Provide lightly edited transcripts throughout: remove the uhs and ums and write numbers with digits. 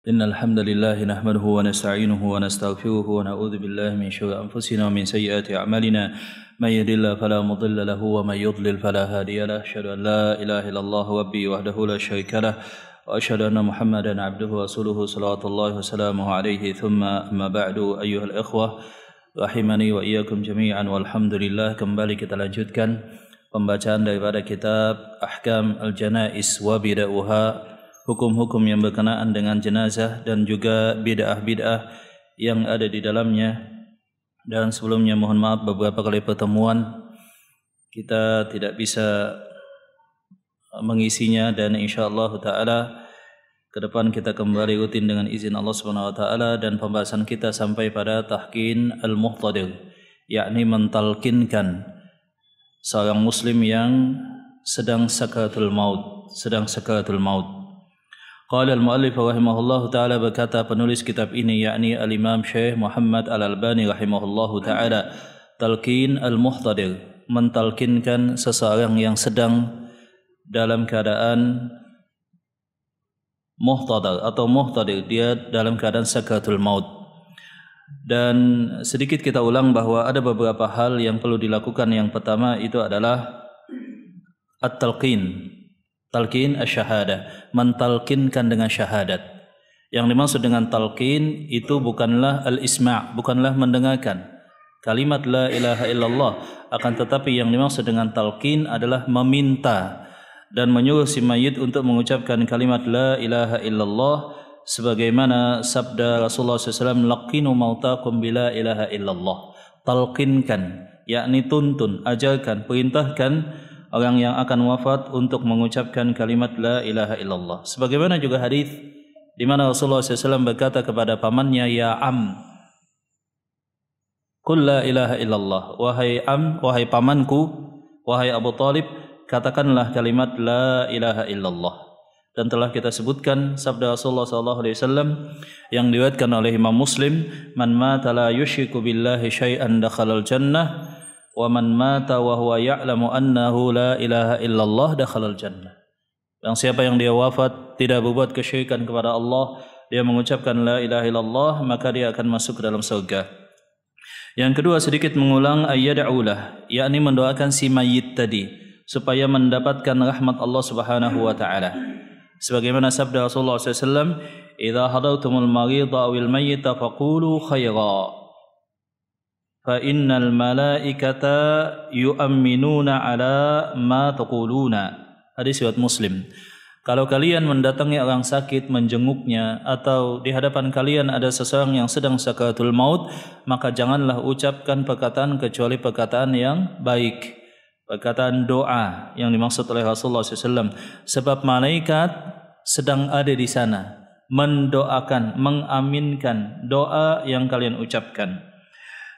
إن الحمد لله نحمده ونستعينه ونستغفره ونعوذ بالله من شرور أنفسنا ومن سيئات أعمالنا من يهد الله فلا مضل له ومن يضلل فلا هادي له أشهد أن لا إله إلا الله ربي وحده لا شريك له وأشهد أن محمدا عبده ورسوله صلوات الله وسلامه عليه ثم أما بعد أيها الإخوة rahimani wa iyyakum jami'an walhamdulillah. Kembali kita lanjutkan pembacaan daripada kitab Ahkam al-Janais wa Bid'ah, hukum-hukum yang berkenaan dengan jenazah dan juga bid'ah-bid'ah yang ada di dalamnya. Dan sebelumnya mohon maaf beberapa kali pertemuan kita tidak bisa mengisinya, dan insyaallah taala ke depan kita kembali rutin dengan izin Allah Subhanahu wa taala, dan pembahasan kita sampai pada tahkin al-muhtadir, yakni mentalkinkan seorang muslim yang sedang sakaratul maut, Qala al-muallif rahimahullahu taala, berkata penulis kitab ini yakni al-Imam Syekh Muhammad Al-Albani rahimahullahu taala, talqin al-muhtadir, mentalkinkan seseorang yang sedang dalam keadaan muhtadir, dia dalam keadaan sakaratul maut. Dan sedikit kita ulang bahwa ada beberapa hal yang perlu dilakukan. Yang pertama itu adalah at-talqin asy-syahadah, mentalkinkan dengan syahadat. Yang dimaksud dengan talqin itu bukanlah al-isma', bukanlah mendengarkan kalimat la ilaha illallah, akan tetapi yang dimaksud dengan talqin adalah meminta dan menyuruh si mayit untuk mengucapkan kalimat la ilaha illallah, sebagaimana sabda Rasulullah SAW, laqinu mautakum bila ilaha illallah. Talqinkan, yakni tuntun, ajarkan, perintahkan orang yang akan wafat untuk mengucapkan kalimat la ilaha illallah. Sebagaimana juga hadis di mana Rasulullah SAW berkata kepada pamannya, ya am, qul la ilaha illallah, wahai am, wahai pamanku, wahai Abu Talib, katakanlah kalimat la ilaha illallah. Dan telah kita sebutkan sabda Rasulullah SAW yang diriwayatkan oleh Imam Muslim, man mata la yusyriku billahi syai'an dakhalal jannah wa man mata wa huwa ya'lamu annahu la ilaha illallah dakhalal jannah. Yang siapa yang dia wafat tidak berbuat kesyirikan kepada Allah, dia mengucapkan la ilaha illallah, maka dia akan masuk ke dalam surga. Yang kedua, sedikit mengulang ayyad'ulah, yakni mendoakan si mayit tadi supaya mendapatkan rahmat Allah Subhanahu wa taala. Sebagaimana sabda Rasulullah SAW, "Idza hadartumul marida awil mayyita faqulu khaira, fa innal malaikata yu'minuna ala ma taquluna." Hadis riwayat Muslim. Kalau kalian mendatangi orang sakit, menjenguknya, atau di hadapan kalian ada seseorang yang sedang sakaratul maut, maka janganlah ucapkan perkataan kecuali perkataan yang baik, perkataan doa yang dimaksud oleh Rasulullah SAW, sebab malaikat sedang ada di sana mendoakan, mengaminkan doa yang kalian ucapkan.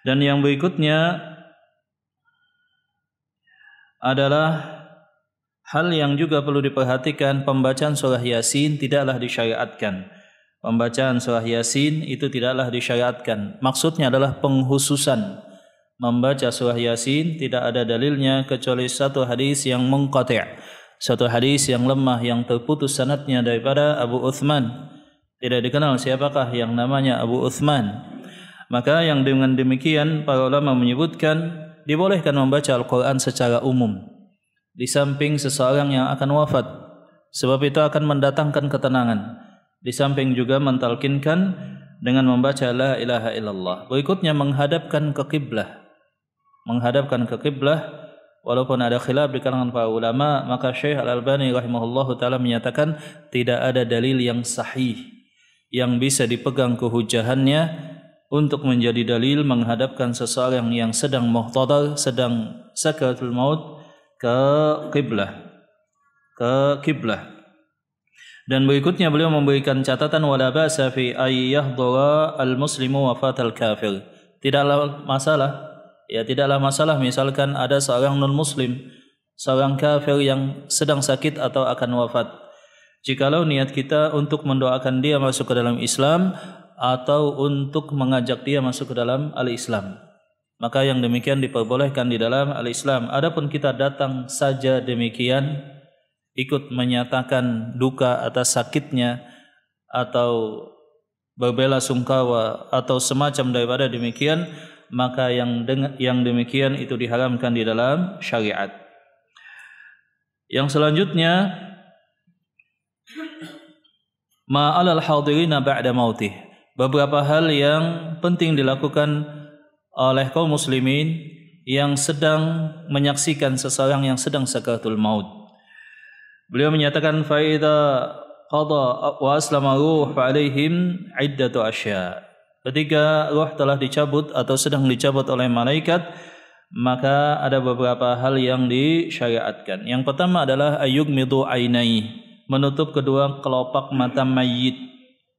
Dan yang berikutnya adalah hal yang juga perlu diperhatikan, pembacaan surah Yasin tidaklah disyariatkan. Pembacaan surah Yasin itu tidaklah disyariatkan. Maksudnya adalah penghususan. Membaca surah Yasin tidak ada dalilnya kecuali satu hadis yang munqati', satu hadis yang lemah, yang terputus sanadnya daripada Abu Uthman. Tidak dikenal siapakah yang namanya Abu Uthman. Maka yang dengan demikian para ulama menyebutkan dibolehkan membaca Al-Quran secara umum di samping seseorang yang akan wafat, sebab itu akan mendatangkan ketenangan. Di samping juga mentalkinkan dengan membaca la ilaha illallah. Berikutnya menghadapkan ke kiblah. Menghadapkan ke kiblah, walaupun ada khilaf di kalangan para ulama, maka Syekh Al-Albani rahimahullahu taala menyatakan tidak ada dalil yang sahih yang bisa dipegang kehujahannya untuk menjadi dalil menghadapkan seseorang yang sedang muhtadar, sedang sakaratul maut ke kiblah. Dan berikutnya beliau memberikan catatan, wala ba'sa fi ay yahdura al-muslimu wafatal kafir. Tidaklah masalah misalkan ada seorang non-muslim, seorang kafir yang sedang sakit atau akan wafat. Jikalau niat kita untuk mendoakan dia masuk ke dalam Islam atau untuk mengajak dia masuk ke dalam al-Islam, maka yang demikian diperbolehkan di dalam al-Islam. Adapun kita datang saja demikian ikut menyatakan duka atas sakitnya atau berbelasungkawa atau semacam daripada demikian, maka yang demikian itu diharamkan di dalam syariat. Yang selanjutnya, ma'alal hadirina ba'da mautih. Beberapa hal yang penting dilakukan oleh kaum muslimin yang sedang menyaksikan seseorang yang sedang sakaratul maut. Beliau menyatakan fa idza qada wa aslama ruh fa alaihim iddatu asya. Ketika roh telah dicabut atau sedang dicabut oleh malaikat, maka ada beberapa hal yang disyariatkan. Yang pertama adalah ayyughmidu ainai, menutup kedua kelopak mata mayit,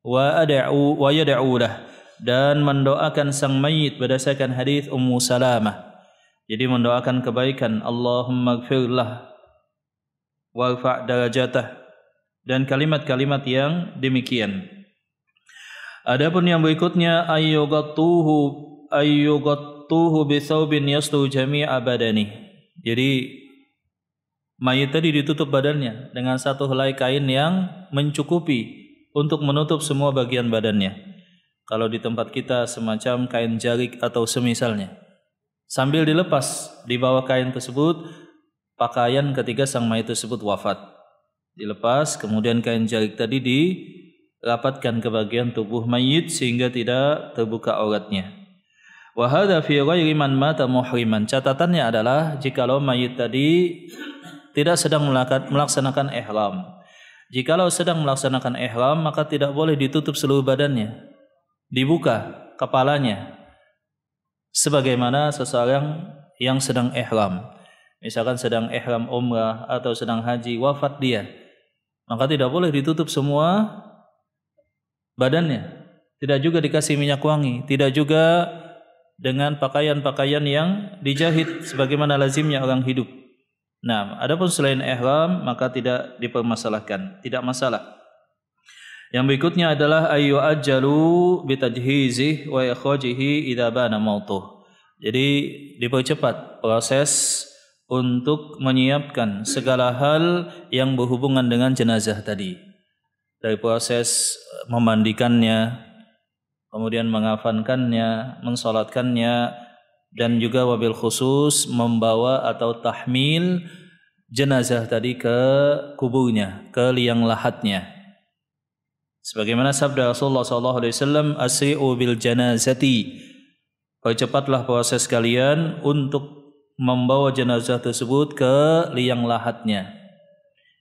wa yad'u lah, dan mendoakan sang mayit berdasarkan hadis Ummu Salamah. Jadi mendoakan kebaikan, Allahumma gfirlah warfa' darajatah, dan kalimat-kalimat yang demikian. Adapun yang berikutnya ayyugattuhu bi thawbin yastu jami'a badani. Jadi mayit tadi ditutup badannya dengan satu helai kain yang mencukupi untuk menutup semua bagian badannya. Kalau di tempat kita semacam kain jarik atau semisalnya. Sambil dilepas di bawah kain tersebut pakaian ketika sang mayit tersebut wafat. Dilepas, kemudian kain jarik tadi dirapatkan ke bagian tubuh mayit sehingga tidak terbuka auratnya. Wa hadza fi ghairi man mata muhriman. Catatannya adalah jikalau mayit tadi tidak sedang melaksanakan ihram. Jikalau sedang melaksanakan ihram, maka tidak boleh ditutup seluruh badannya. Dibuka kepalanya. Sebagaimana seseorang yang sedang ihram. Misalkan sedang ihram umrah atau sedang haji, wafat dia, maka tidak boleh ditutup semua badannya. Tidak juga dikasih minyak wangi, tidak juga dengan pakaian-pakaian yang dijahit sebagaimana lazimnya orang hidup. Nah, adapun selain ihram maka tidak dipermasalahkan, tidak masalah. Yang berikutnya adalah ayyu ajjalu bitajhizihi wa ikhrajihi idza bana mautuh. Jadi dipercepat proses untuk menyiapkan segala hal yang berhubungan dengan jenazah tadi. Dari proses memandikannya, kemudian mengafankannya, mensolatkannya, dan juga wabil khusus membawa atau tahmil jenazah tadi ke kuburnya, ke liang lahatnya. Sebagaimana sabda Rasulullah SAW, asri'u bil janazati, percepatlah proses kalian untuk membawa jenazah tersebut ke liang lahatnya.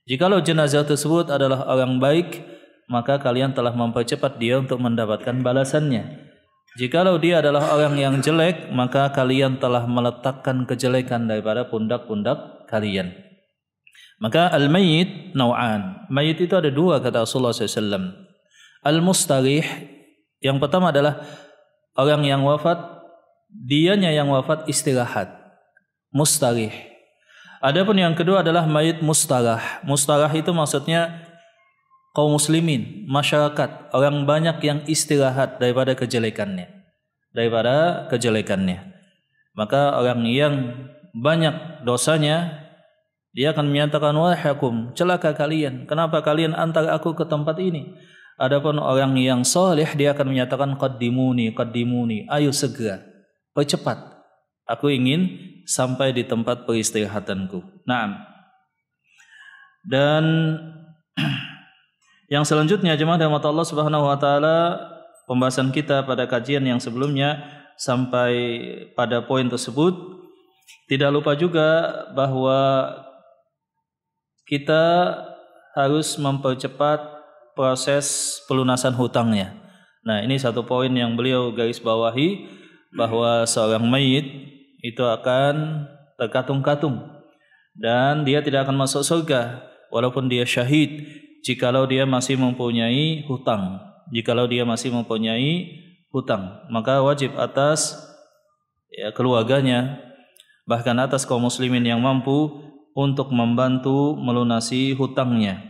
Jikalau jenazah tersebut adalah orang baik, maka kalian telah mempercepat dia untuk mendapatkan balasannya. Jikalau dia adalah orang yang jelek, maka kalian telah meletakkan kejelekan daripada pundak-pundak kalian. Maka al-mayyit naw'an. Mayit itu ada dua kata Rasulullah SAW. Al-mustarih, yang pertama adalah orang yang wafat, dianya yang wafat istirahat. Mustarih. Adapun yang kedua adalah mayit mustarah. Mustarah itu maksudnya kaum muslimin, masyarakat, orang banyak yang istirahat daripada kejelekannya. Maka orang yang banyak dosanya, dia akan menyatakan wahakum, celaka kalian, kenapa kalian antar aku ke tempat ini? Adapun orang yang soleh, dia akan menyatakan qaddimuni, ayo segera, percepat. Aku ingin sampai di tempat peristirahatanku. Naam. Dan yang selanjutnya jemaah rahmat Allah Subhanahu wa taala, pembahasan kita pada kajian yang sebelumnya sampai pada poin tersebut, tidak lupa juga bahwa kita harus mempercepat proses pelunasan hutangnya. Nah, ini satu poin yang beliau garis bawahi, bahwa seorang mayit itu akan terkatung-katung dan dia tidak akan masuk surga walaupun dia syahid jikalau dia masih mempunyai hutang. Maka wajib atas keluarganya, bahkan atas kaum muslimin yang mampu untuk membantu melunasi hutangnya.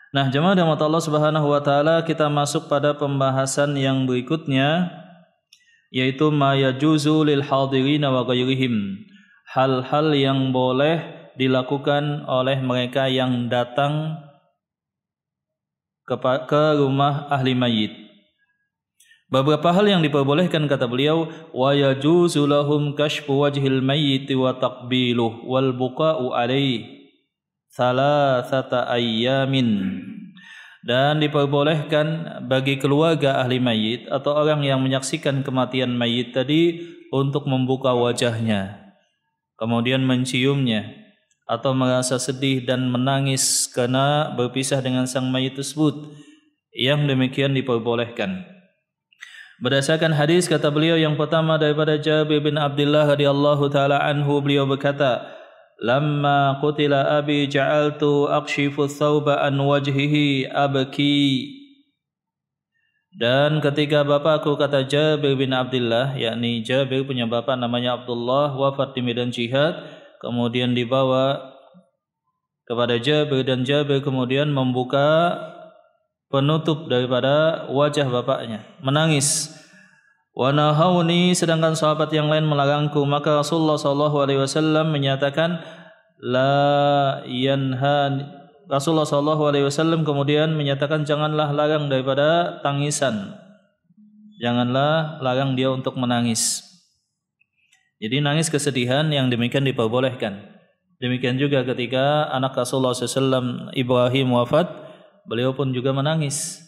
Nah, jemaah rahmat Allah Subhanahu wa taala, kita masuk pada pembahasan yang berikutnya, yaitu ma yajuzu lil hadirin wa ghairihim, hal-hal yang boleh dilakukan oleh mereka yang datang ke rumah ahli mayit. Beberapa hal yang diperbolehkan kata beliau, wa yajuzu lahum kashfu wajhil mayyit wa taqbiluh wal buqa'u alaihi thalathata ayyamin. Dan diperbolehkan bagi keluarga ahli mayit atau orang yang menyaksikan kematian mayit tadi untuk membuka wajahnya, kemudian menciumnya, atau merasa sedih dan menangis karena berpisah dengan sang mayit tersebut. Yang demikian diperbolehkan. Berdasarkan hadis kata beliau yang pertama daripada Jabir bin Abdullah radhiyallahu taala anhu, beliau berkata, "Lamma qutila abi ja'altu akshifu thawba an wajhihi abki." Dan ketika bapakku, kata Jabir bin Abdullah, yakni Jabir punya bapak namanya Abdullah, wafat di medan jihad, kemudian dibawa kepada Jabir dan Jabir kemudian membuka penutup daripada wajah bapaknya, menangis. Wa nahawni, sedangkan sahabat yang lain melarangku. Maka Rasulullah SAW menyatakan la yanhan. Rasulullah SAW kemudian menyatakan janganlah larang daripada tangisan, janganlah larang dia untuk menangis. Jadi nangis kesedihan yang demikian diperbolehkan. Demikian juga ketika anak Rasulullah SAW Ibrahim wafat, beliau pun juga menangis.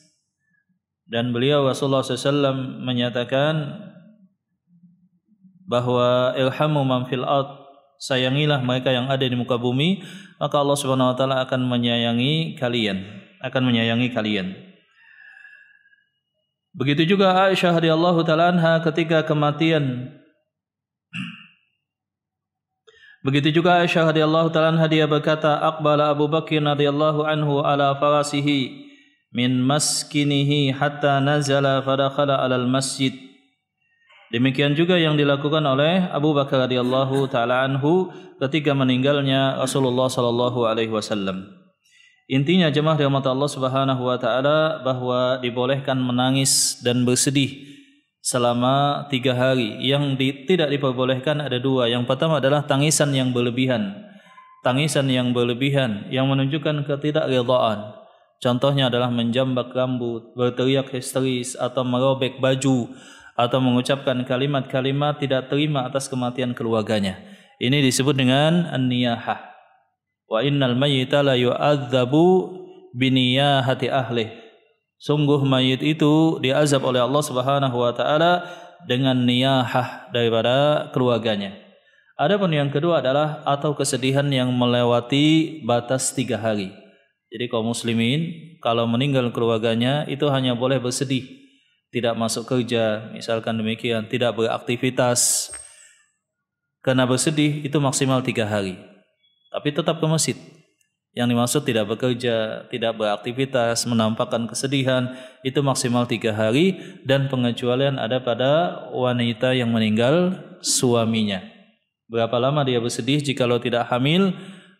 Dan beliau Rasulullah SAW menyatakan bahwa irhamu man fil ard, sayangilah mereka yang ada di muka bumi, maka Allah Subhanahu wa taala akan menyayangi kalian, Begitu juga Aisyah radhiyallahu taala anha ketika kematian. Begitu juga Aisyah radhiyallahu taala anha, dia berkata, aqbala Abu Bakr radhiyallahu anhu ala farasihi min maskinihi hatta nazala fadakhala alal masjid. Demikian juga yang dilakukan oleh Abu Bakar radhiyallahu taala anhu ketika meninggalnya Rasulullah sallallahu alaihi wasallam. Intinya jemaah rahmat Allah Subhanahu wa taala bahwa dibolehkan menangis dan bersedih selama 3 hari. Yang tidak diperbolehkan ada 2. Yang pertama adalah tangisan yang berlebihan. Tangisan yang berlebihan yang menunjukkan ketidakridhaan. Contohnya adalah menjambak rambut, berteriak histeris, atau merobek baju, atau mengucapkan kalimat-kalimat tidak terima atas kematian keluarganya. Ini disebut dengan an-niyahah. Wa innal mayyita la yu'adzabu biniyahati ahlih. Sungguh mayit itu diazab oleh Allah Subhanahu wa taala dengan niyahah daripada keluarganya. Adapun yang kedua adalah atau kesedihan yang melewati batas 3 hari. Jadi kaum muslimin kalau meninggal keluarganya itu hanya boleh bersedih, tidak masuk kerja, misalkan demikian, tidak beraktivitas. Karena bersedih itu maksimal 3 hari. Tapi tetap ke masjid. Yang dimaksud tidak bekerja, tidak beraktivitas, menampakkan kesedihan, itu maksimal 3 hari, dan pengecualian ada pada wanita yang meninggal suaminya. Berapa lama dia bersedih? Jikalau tidak hamil,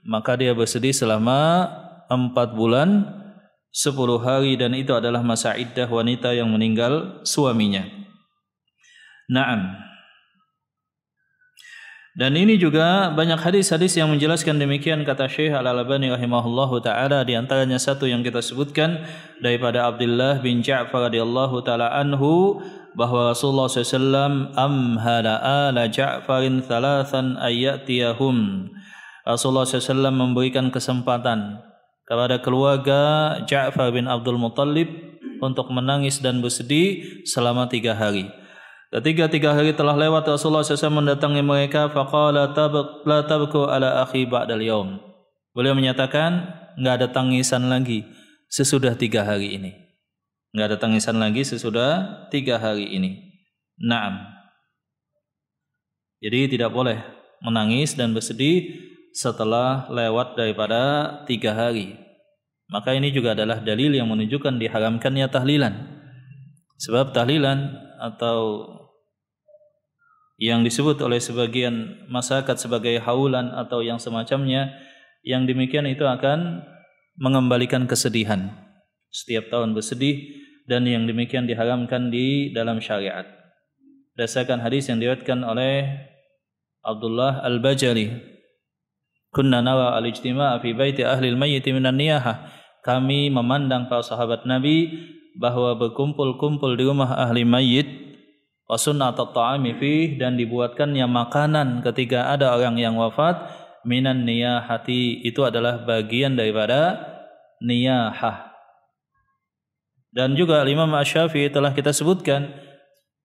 maka dia bersedih selama 4 bulan 10 hari, dan itu adalah masa iddah wanita yang meninggal suaminya. Naam. Dan ini juga banyak hadis-hadis yang menjelaskan demikian, kata Syekh Al-Albani rahimahullahu taala, di antaranya satu yang kita sebutkan daripada Abdullah bin Ja'far radhiyallahu taala anhu bahwa Rasulullah SAW amhala ala Ja'farin thalathan ayyatiyahum. Rasulullah SAW memberikan kesempatan kepada keluarga Ja'far bin Abdul Muttalib untuk menangis dan bersedih selama 3 hari. Ketika 3 hari telah lewat, Rasulullah SAW mendatangi mereka, faqala la tabku ala akhi ba'dal yaum. Beliau menyatakan, enggak ada tangisan lagi sesudah 3 hari ini. Enggak ada tangisan lagi sesudah 3 hari ini. Naam. Jadi tidak boleh menangis dan bersedih setelah lewat daripada 3 hari. Maka ini juga adalah dalil yang menunjukkan diharamkannya tahlilan. Sebab tahlilan atau yang disebut oleh sebagian masyarakat sebagai haulan atau yang semacamnya, yang demikian itu akan mengembalikan kesedihan. Setiap tahun bersedih, dan yang demikian diharamkan di dalam syariat. Berdasarkan hadis yang diriwayatkan oleh Abdullah Al-Bajali, kunna nara al-ijtima'a fi baiti ahli al-mayyit minan niyahah. kami memandang para sahabat Nabi bahwa berkumpul-kumpul di rumah ahli mayit wa sunnat at-ta'ami fih, dan dibuatkannya makanan ketika ada orang yang wafat, minan niyahati, itu adalah bagian daripada niyahah. Dan juga Imam Asy-Syafi'i telah kita sebutkan,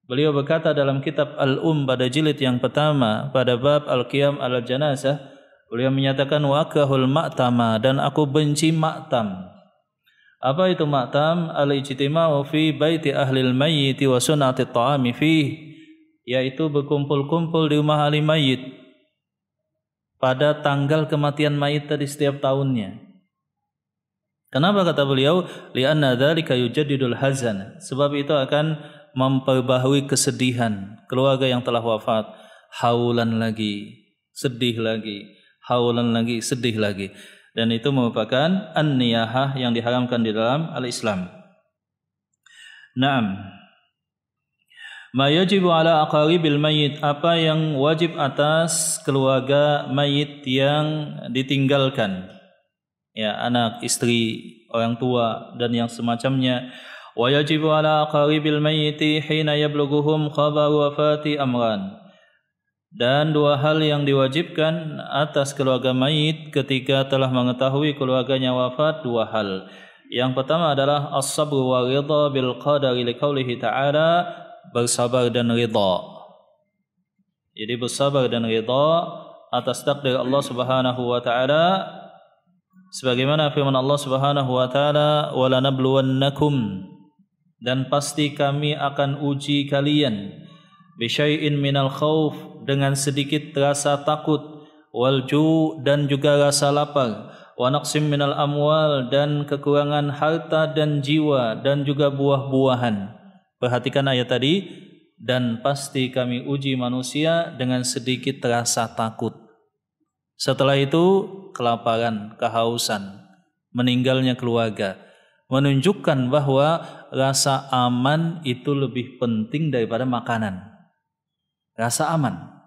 beliau berkata dalam kitab pada jilid yang pertama pada bab al-qiyam al-janazah, beliau menyatakan wa akrahul ma'tama, dan aku benci ma'tam. Apa itu ma'tam? Al-ijtima'u fi baiti ahlil mayyit wa sunnati ta'ami fih, yaitu berkumpul-kumpul di rumah ahli mayit pada tanggal kematian mayit tadi setiap tahunnya. Kenapa kata beliau? Li'anna dzalika yujaddidul hazan, sebab itu akan memperbaharui kesedihan keluarga yang telah wafat. Haulan lagi, sedih lagi, haulan lagi, sedih lagi. Dan itu merupakan an-niyahah yang diharamkan di dalam al-Islam. Naam. Ma yajibu ala aqaribil mayyit, apa yang wajib atas keluarga mayit yang ditinggalkan, ya, anak, istri, orang tua dan yang semacamnya. Wa yajibu ala aqaribil mayyiti hina yablughuhum khabaru wafati amran, dan dua hal yang diwajibkan atas keluarga mayit ketika telah mengetahui keluarganya wafat, dua hal. Yang pertama adalah as-sabr wa ridha bil qadari liqaulihi ta'ala, bersabar dan ridha. Jadi bersabar dan ridha atas takdir Allah Subhanahu wa taala, sebagaimana firman Allah Subhanahu wa taala, "Wa lanabluwannakum", dan pasti kami akan uji kalian, bisyai'in minal khauf, dengan sedikit rasa takut, wal ju', dan juga rasa lapar, wa naqsim minal amwal, dan kekurangan harta dan jiwa dan juga buah-buahan. Perhatikan ayat tadi, dan pasti kami uji manusia dengan sedikit rasa takut. Setelah itu kelaparan, kehausan, meninggalnya keluarga, menunjukkan bahwa rasa aman itu lebih penting daripada makanan. Rasa aman.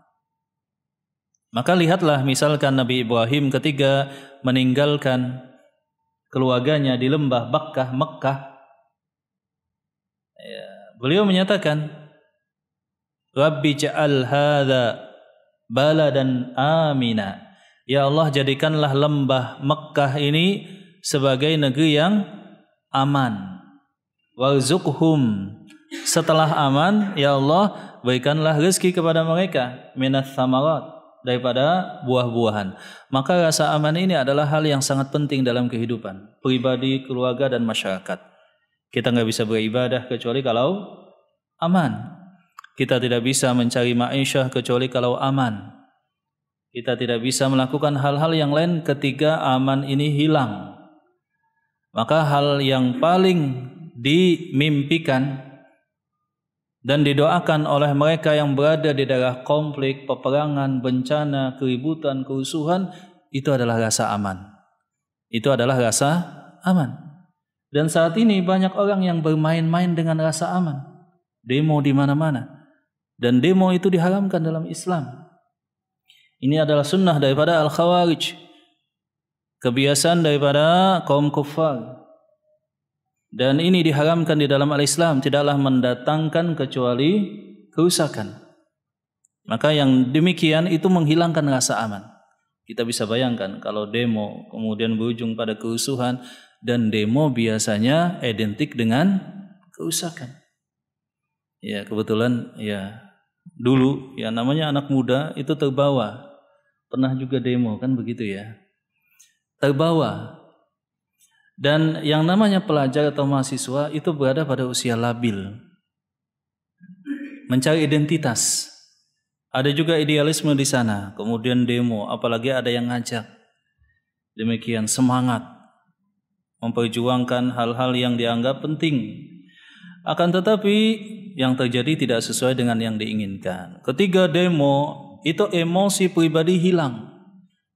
Maka lihatlah misalkan Nabi Ibrahim ketika meninggalkan keluarganya di lembah Bakkah, Mekkah, ya, beliau menyatakan, Rabbi ja'al hadza baladan amina, ya Allah, jadikanlah lembah Mekkah ini sebagai negeri yang aman. Warzuqhum, setelah aman, ya Allah, berikanlah rezeki kepada mereka, minas samarat, daripada buah-buahan. Maka rasa aman ini adalah hal yang sangat penting dalam kehidupan pribadi, keluarga, dan masyarakat. Kita nggak bisa beribadah kecuali kalau aman. Kita tidak bisa mencari ma'isyah kecuali kalau aman. Kita tidak bisa melakukan hal-hal yang lain ketika aman ini hilang. Maka hal yang paling dimimpikan dan didoakan oleh mereka yang berada di daerah konflik, peperangan, bencana, keributan, kerusuhan, itu adalah rasa aman. Itu adalah rasa aman. Dan saat ini banyak orang yang bermain-main dengan rasa aman. Demo di mana-mana. Dan demo itu diharamkan dalam Islam. Ini adalah sunnah daripada al-khawarij, kebiasaan daripada kaum kuffar. Dan ini diharamkan di dalam al-Islam, tidaklah mendatangkan kecuali kerusakan. Maka yang demikian itu menghilangkan rasa aman. Kita bisa bayangkan kalau demo kemudian berujung pada kerusuhan, dan demo biasanya identik dengan kerusakan. Ya, kebetulan ya dulu ya namanya anak muda itu terbawa. Pernah juga demo kan begitu ya. Terbawa. Dan yang namanya pelajar atau mahasiswa itu berada pada usia labil. Mencari identitas. Ada juga idealisme di sana. Kemudian demo, apalagi ada yang ngajak. Demikian semangat memperjuangkan hal-hal yang dianggap penting. Akan tetapi yang terjadi tidak sesuai dengan yang diinginkan. Ketika demo, itu emosi pribadi hilang.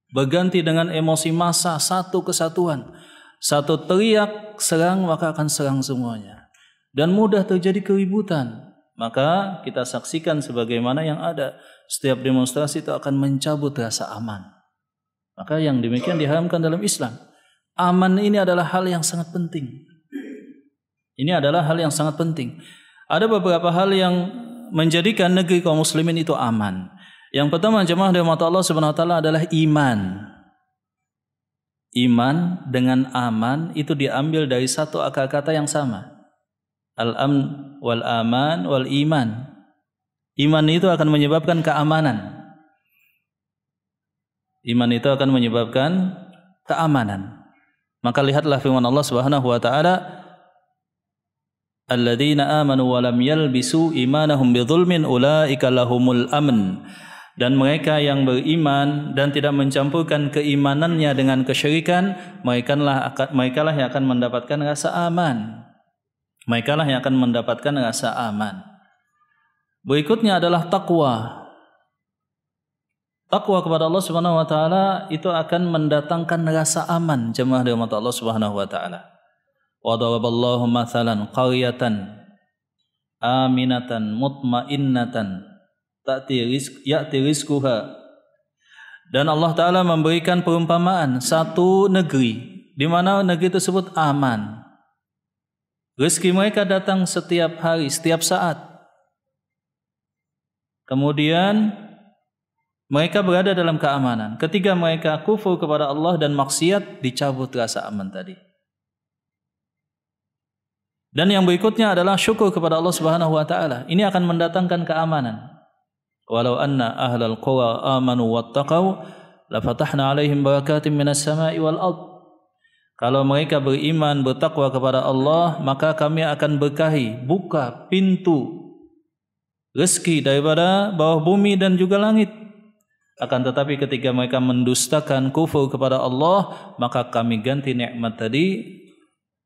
Berganti dengan emosi massa, satu kesatuan. Satu teriak serang, maka akan serang semuanya. Dan mudah terjadi keributan. Maka kita saksikan sebagaimana yang ada. Setiap demonstrasi itu akan mencabut rasa aman. Maka yang demikian diharamkan dalam Islam. Aman ini adalah hal yang sangat penting. Ini adalah hal yang sangat penting. Ada beberapa hal yang menjadikan negeri kaum muslimin itu aman. Yang pertama, jemaah dirahmati Allah Subhanahu wa taala, adalah iman. Iman dengan aman itu diambil dari satu akar kata yang sama. Al-amn wal aman wal iman. Iman itu akan menyebabkan keamanan. Iman itu akan menyebabkan keamanan. Maka lihatlah firman Allah Subhanahu wa taala, alladzina amanu wa lam yalbisu imanahum bidzulmin ulaika lahumul amn. Dan mereka yang beriman dan tidak mencampurkan keimanannya dengan kesyirikan, mereka lah yang akan mendapatkan rasa aman. Mereka lah yang akan mendapatkan rasa aman. Berikutnya adalah taqwa. Taqwa kepada Allah Subhanahu wa taala itu akan mendatangkan rasa aman, jemaah dirahmati Allah Subhanahu wa taala. Wa daraballahu mathalan qaryatan aminatan mutmainnatan ya'ti rizquha. Dan Allah taala memberikan perumpamaan satu negeri di mana negeri tersebut aman. Rezeki mereka datang setiap hari, setiap saat. Kemudian mereka berada dalam keamanan. Ketika mereka kufur kepada Allah dan maksiat, dicabut rasa aman tadi. Dan yang berikutnya adalah syukur kepada Allah Subhanahu wa taala. Ini akan mendatangkan keamanan. Walau anna ahlal qura amanu wattaqau la fatahna 'alaihim barakatim minas sama'i wal ard. Kalau mereka beriman, bertakwa kepada Allah, maka kami akan berkahi, buka pintu rezeki daripada bawah bumi dan juga langit. Akan tetapi ketika mereka mendustakan, kufur kepada Allah, maka kami ganti nikmat tadi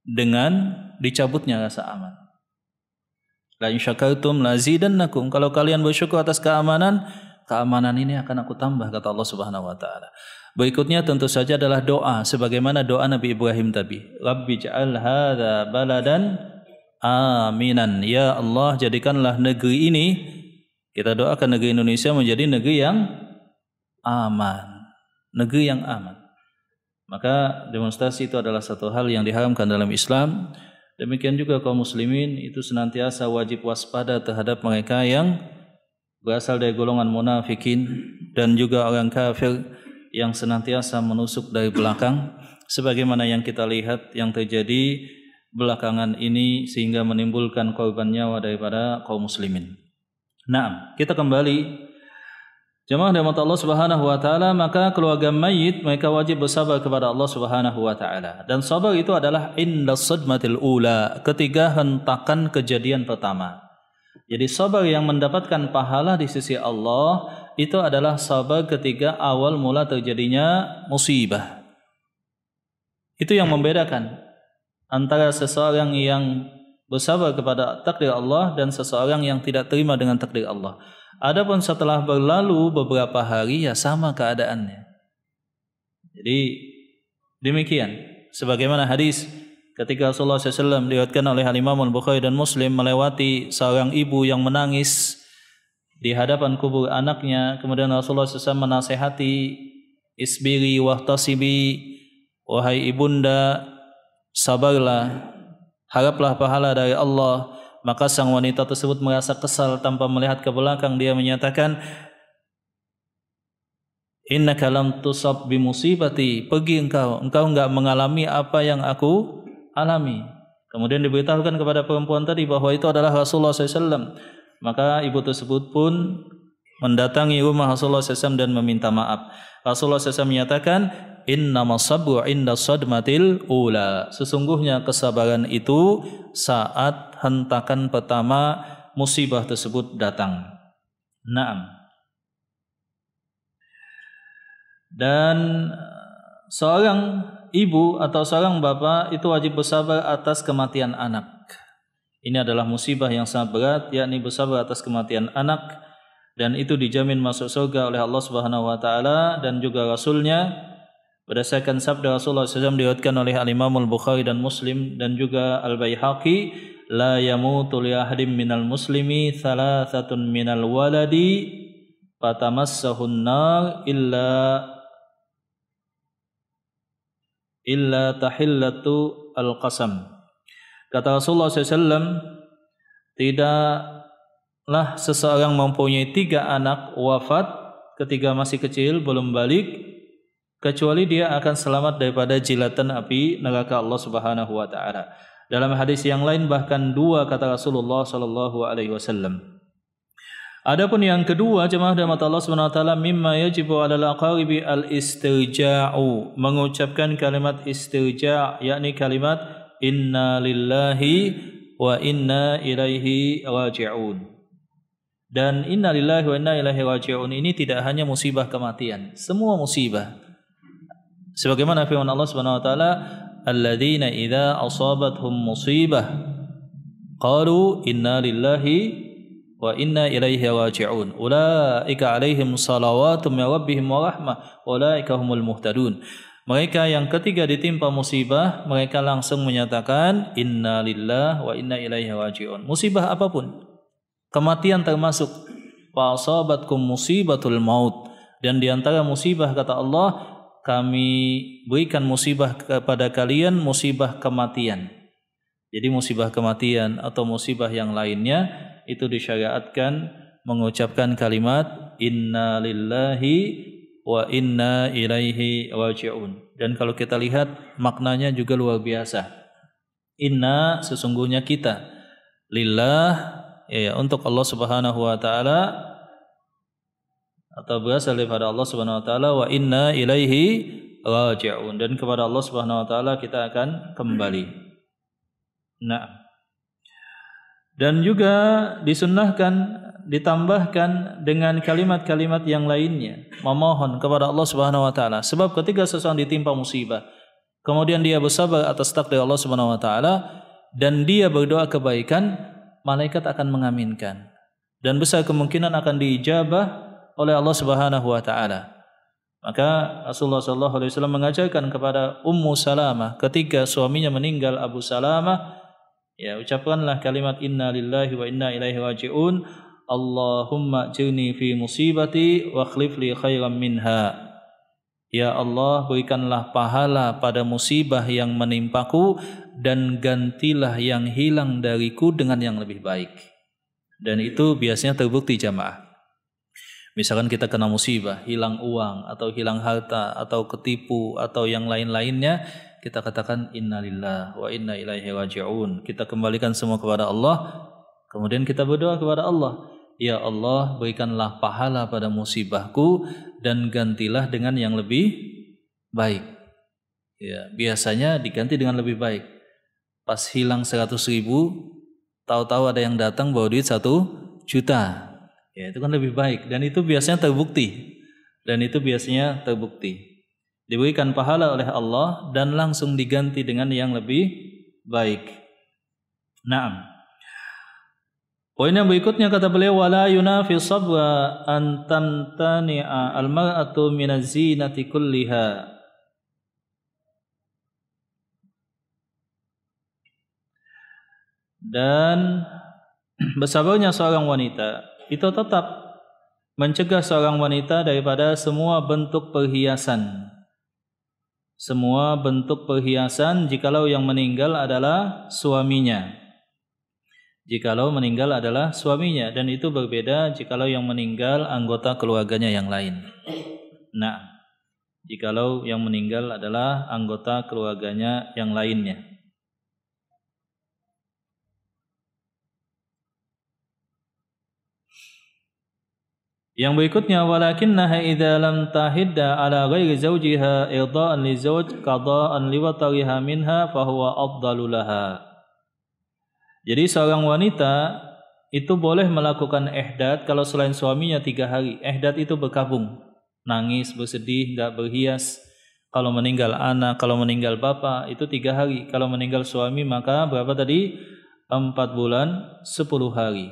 dengan dicabutnya rasa aman. La in syakartum lazidannakum. Kalau kalian bersyukur atas keamanan, keamanan ini akan aku tambah, kata Allah Subhanahu wa taala. Berikutnya tentu saja adalah doa, sebagaimana doa Nabi Ibrahim tadi. Rabbi ja'al hadza baladan aminan. Ya Allah, jadikanlah negeri ini, kita doakan negeri Indonesia menjadi negeri yang aman. Negeri yang aman. Maka demonstrasi itu adalah satu hal yang diharamkan dalam Islam. Demikian juga kaum muslimin itu senantiasa wajib waspada terhadap mereka yang berasal dari golongan munafikin dan juga orang kafir yang senantiasa menusuk dari belakang, sebagaimana yang kita lihat yang terjadi belakangan ini sehingga menimbulkan korban nyawa daripada kaum muslimin. Nah, kita kembali. Jemaah dirahmati Allah Subhanahu wa taala, maka keluarga mayit mereka wajib bersabar kepada Allah Subhanahu wa taala. Dan sabar itu adalah indas sadmatil ula, ketika hentakan kejadian pertama. Jadi sabar yang mendapatkan pahala di sisi Allah itu adalah sabar ketika awal mula terjadinya musibah. Itu yang membedakan antara seseorang yang bersabar kepada takdir Allah dan seseorang yang tidak terima dengan takdir Allah. Adapun setelah berlalu beberapa hari, ya sama keadaannya. Jadi demikian. Sebagaimana hadis ketika Rasulullah SAW diriwayatkan oleh Imam Al-Bukhari dan Muslim melewati seorang ibu yang menangis di hadapan kubur anaknya. Kemudian Rasulullah SAW menasihati, isbiri wahtasibi, wahai ibunda, sabarlah, haraplah pahala dari Allah. Maka sang wanita tersebut merasa kesal tanpa melihat ke belakang. Dia menyatakan, innaka lam tusab bimusibati, pergi engkau enggak mengalami apa yang aku alami. Kemudian diberitahukan kepada perempuan tadi bahwa itu adalah Rasulullah SAW. Maka ibu tersebut pun mendatangi rumah Rasulullah SAW dan meminta maaf. Rasulullah SAW menyatakan, innamas sabru inda sadmatil ula, sesungguhnya kesabaran itu saat hentakan pertama musibah tersebut datang. Naam. Dan seorang ibu atau seorang bapak itu wajib bersabar atas kematian anak. Ini adalah musibah yang sangat berat, yakni bersabar atas kematian anak, dan itu dijamin masuk surga oleh Allah Subhanahu wa taala dan juga Rasulnya. Berdasarkan sabda Rasulullah SAW diriwayatkan oleh Al-Imam Al-Bukhari dan Muslim dan juga Al-Baihaqi, la yamutu li ahadin minal muslimi thalathatun minal waladi fatamassahun nar illa tahillatu al-qasam. Kata Rasulullah SAW, tidaklah seseorang mempunyai 3 anak wafat ketika masih kecil belum balik kecuali dia akan selamat daripada jilatan api neraka Allah Subhanahu wa taala. Dalam hadis yang lain bahkan 2 kata Rasulullah sallallahu alaihi wasallam. Adapun yang kedua, jemaah rahmat Allah Subhanahu wa taala, mimma yajibu 'alal aqaribi al-istirja'u, mengucapkan kalimat istirja', yakni kalimat inna lillahi wa inna ilaihi raji'un. Dan inna lillahi wa inna ilaihi raji'un ini tidak hanya musibah kematian, semua musibah. Sebagaimana firman Allah Subhanahu wa taala, alladzina idza asabathum musibah qalu inna lillahi wa inna ilaihi raji'un ulaika alaihim salawatum min rabbihim wa rahmah ulaika humul muhtadun. Mereka yang ketiga ditimpa musibah, mereka langsung menyatakan inna lillahi wa inna ilaihi raji'un. Musibah apapun, kematian termasuk. Fa asabatkum musibatul maut, dan di antara musibah kata Allah, kami berikan musibah kepada kalian musibah kematian. Jadi musibah kematian atau musibah yang lainnya itu disyariatkan mengucapkan kalimat inna lillahi wa inna ilaihi raji'un. Dan kalau kita lihat maknanya juga luar biasa. Inna sesungguhnya kita, lillah ya untuk Allah Subhanahu wa taala atau berasal daripada Allah Subhanahu wa taala, wa inna ilaihi raji'un, dan kepada Allah Subhanahu wa taala kita akan kembali. Nah, dan juga disunnahkan ditambahkan dengan kalimat-kalimat yang lainnya, memohon kepada Allah Subhanahu wa taala. Sebab ketika seseorang ditimpa musibah, kemudian dia bersabar atas takdir Allah Subhanahu wa taala dan dia berdoa kebaikan, malaikat akan mengaminkan dan besar kemungkinan akan diijabah oleh Allah Subhanahu wa taala. Maka Rasulullah sallallahu alaihi wasallam mengajarkan kepada Ummu Salamah ketika suaminya meninggal, Abu Salamah, ya, ucapkanlah kalimat inna lillahi wa inna ilaihi raji'un, Allahumma jirni fi musibati wa akhlif li khairan minha. Ya Allah, berikanlah pahala pada musibah yang menimpaku dan gantilah yang hilang dariku dengan yang lebih baik. Dan itu biasanya terbukti jamaah. Misalkan kita kena musibah, hilang uang atau hilang harta atau ketipu atau yang lain-lainnya, kita katakan innalillah wa inna ilaihi raji'un. Kita kembalikan semua kepada Allah. Kemudian kita berdoa kepada Allah, ya Allah, berikanlah pahala pada musibahku dan gantilah dengan yang lebih baik. Ya, biasanya diganti dengan lebih baik. Pas hilang 100.000, tahu-tahu ada yang datang bawa duit 1 juta. Ya, itu kan lebih baik dan itu biasanya terbukti. Diberikan pahala oleh Allah dan langsung diganti dengan yang lebih baik. Naam. Poin yang berikutnya kata beliau, wala yunafi sabra an tamtani'a al-mar'atu minaz zinati kulliha. Dan bersabarnya seorang wanita itu tetap mencegah seorang wanita daripada semua bentuk perhiasan. Semua bentuk perhiasan jikalau yang meninggal adalah suaminya. Dan itu berbeda jikalau yang meninggal anggota keluarganya yang lain. Nah, jikalau yang meninggal adalah anggota keluarganya yang lainnya. Yang berikutnya, walakinnaha idza lam tahidda ala ghairi zawjiha irda'an li zawj qada'an li watariha minha fa huwa afdalu laha. Jadi seorang wanita itu boleh melakukan ihdad kalau selain suaminya 3 hari. Ihdad itu berkabung, nangis, bersedih, enggak berhias. Kalau meninggal anak, kalau meninggal bapak itu 3 hari. Kalau meninggal suami maka berapa tadi? 4 bulan 10 hari.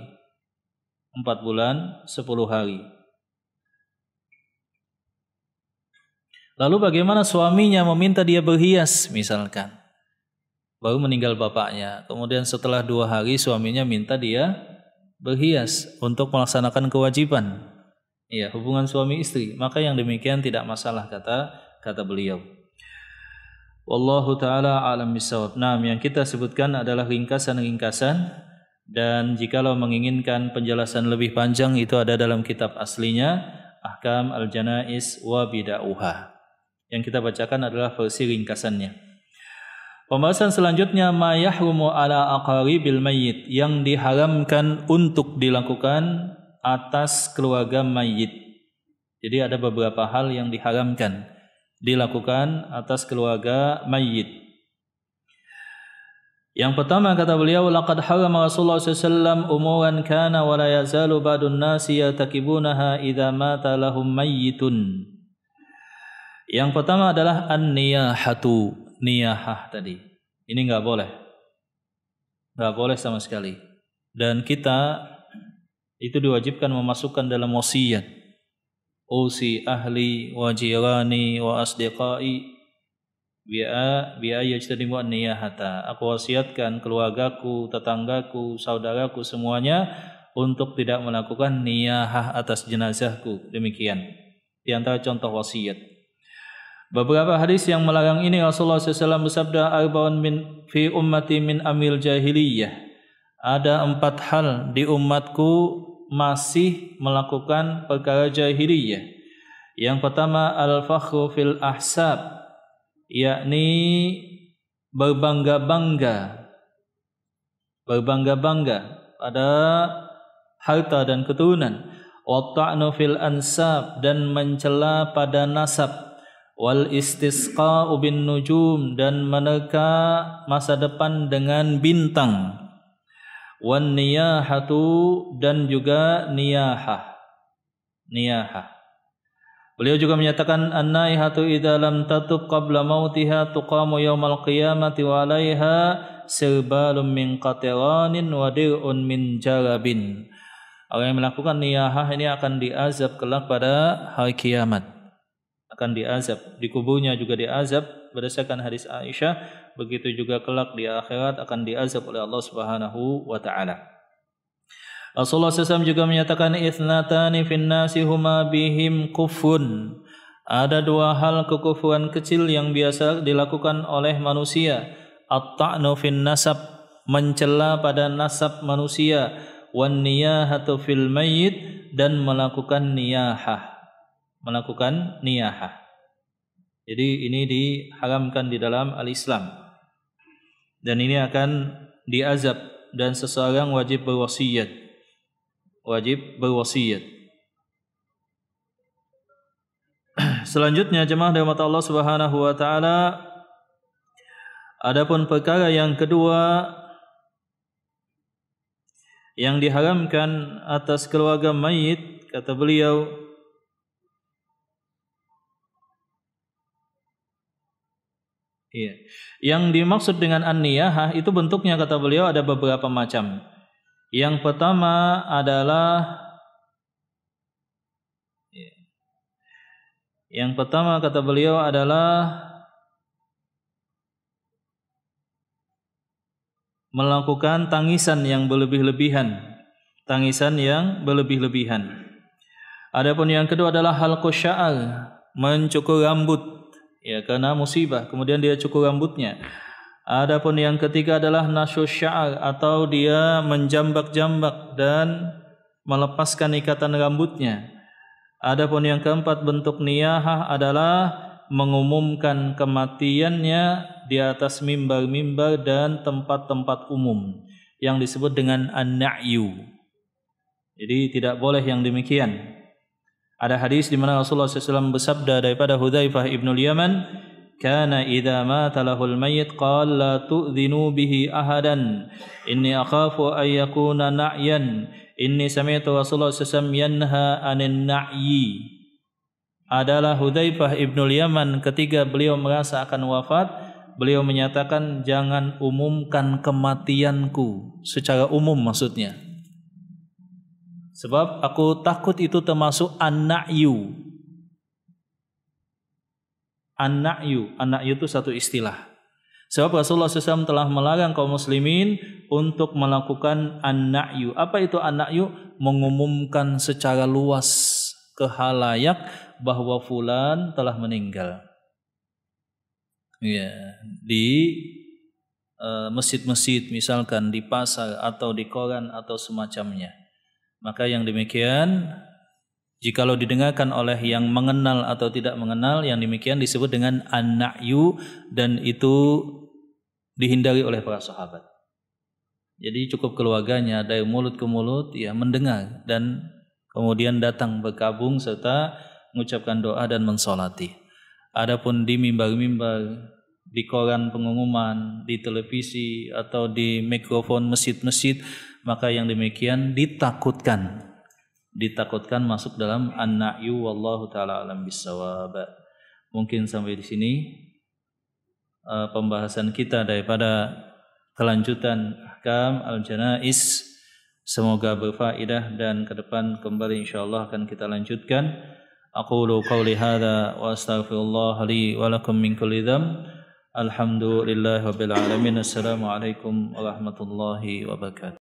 4 bulan 10 hari. Lalu bagaimana suaminya meminta dia berhias misalkan. Baru meninggal bapaknya. Kemudian setelah 2 hari suaminya minta dia berhias untuk melaksanakan kewajiban. Ya, hubungan suami istri. Maka yang demikian tidak masalah kata beliau. Wallahu taala alam bisawab. Nah, yang kita sebutkan adalah ringkasan-ringkasan, dan jikalau menginginkan penjelasan lebih panjang itu ada dalam kitab aslinya Ahkam al-Janaiz wa Bid'ah. Yang kita bacakan adalah versi ringkasannya. Pembahasan selanjutnya ma yahrumu ala aqaribil mayyit, yang diharamkan untuk dilakukan atas keluarga mayit. Jadi ada beberapa hal yang diharamkan dilakukan atas keluarga mayit. Yang pertama kata beliau, laqad harama Rasulullah SAW umuran kana wa la yazalu ba'dun nasi yartakibunaha idza mata lahum mayyitun. Yang pertama adalah an-niyahatu, niyahah tadi. Ini enggak boleh. Enggak boleh sama sekali. Dan kita itu diwajibkan memasukkan dalam wasiat. Usi ahli wa jirani wa asdiqai bi'a yajtanibu an-niyahata. Aku wasiatkan keluargaku, tetanggaku, saudaraku semuanya untuk tidak melakukan niyahah atas jenazahku. Demikian di antara contoh wasiat. Beberapa hadis yang melarang ini Rasulullah SAW bersabda, arba'un fi ummati min amil jahiliyah. Ada 4 hal di umatku masih melakukan perkara jahiliyah. Yang pertama al-fakhru fil ahsab, yakni berbangga-bangga pada harta dan keturunan. Wa ta'nu fil ansab, dan mencela pada nasab. Wal istisqa'u bin nujum, dan menerka masa depan dengan bintang. Wan niyahatu, dan juga niyahah. Beliau juga menyatakan an-naihatu idza lam tatub qabla mautiha tuqamu yaumal qiyamati wa 'alaiha sirbalun min qatiranin wa dir'un min jarabin. Orang yang melakukan niyahah ini akan diazab kelak pada hari kiamat. Akan diazab, di kuburnya juga diazab berdasarkan hadis Aisyah, begitu juga kelak di akhirat akan diazab oleh Allah Subhanahu wa taala. Rasulullah SAW juga menyatakan ithnatani fin nasi huma bihim kufrun. Ada 2 hal kekufuran kecil yang biasa dilakukan oleh manusia. At-ta'nu fin nasab, mencela pada nasab manusia. Wan niyahatu fil mayyit, dan melakukan niyahah. Jadi ini diharamkan di dalam al-Islam. Dan ini akan diazab, dan seseorang wajib berwasiat. Selanjutnya jemaah rahmat Allah Subhanahu wa taala, adapun perkara yang kedua yang diharamkan atas keluarga mayit, kata beliau, yang dimaksud dengan an-niyahah itu bentuknya kata beliau ada beberapa macam. Yang pertama kata beliau adalah melakukan tangisan yang berlebih-lebihan. Adapun yang kedua adalah halqus sya'ar, mencukur rambut. Ya, karena musibah, kemudian dia cukur rambutnya. Adapun yang ketiga adalah nasyus sya'ar, atau dia menjambak-jambak dan melepaskan ikatan rambutnya. Adapun yang keempat bentuk niyahah adalah mengumumkan kematiannya di atas mimbar-mimbar dan tempat-tempat umum yang disebut dengan an-na'yu. Jadi tidak boleh yang demikian. Ada hadis di mana Rasulullah SAW bersabda daripada Hudzaifah ibn al-Yaman, kana idza mata lahul mayyit qala la tu'dhinu bihi ahadan inni akhafu ay yakuna na'yan inni sami'tu Rasulullah SAW yanha 'anil na'yi. Adalah Hudzaifah ibn al-Yaman ketika beliau merasa akan wafat, beliau menyatakan jangan umumkan kematianku secara umum, maksudnya. Sebab aku takut itu termasuk an-na'yu. An-na'yu itu satu istilah. Sebab Rasulullah SAW telah melarang kaum muslimin untuk melakukan an-na'yu. Apa itu an-na'yu? Mengumumkan secara luas ke khalayak bahwa fulan telah meninggal. Ya, di masjid-masjid misalkan di pasar atau di koran atau semacamnya. Maka yang demikian jikalau didengarkan oleh yang mengenal atau tidak mengenal, yang demikian disebut dengan an-na'yu, dan itu dihindari oleh para sahabat. Jadi cukup keluarganya dari mulut ke mulut ya mendengar dan kemudian datang bergabung serta mengucapkan doa dan mensolati. Adapun di mimbar-mimbar, di koran pengumuman, di televisi atau di mikrofon masjid-masjid, maka yang demikian ditakutkan masuk dalam an-na'yu, wallahu taala alam bisawab. Mungkin sampai di sini pembahasan kita daripada kelanjutan ahkam al-janaiz. Semoga berfaedah dan ke depan kembali insyaallah akan kita lanjutkan. Aqulu qawli hadza wa astaghfirullah li wa lakum min kulli dzamb. Alhamdulillahirabbil alamin. Assalamualaikum warahmatullahi wabarakatuh.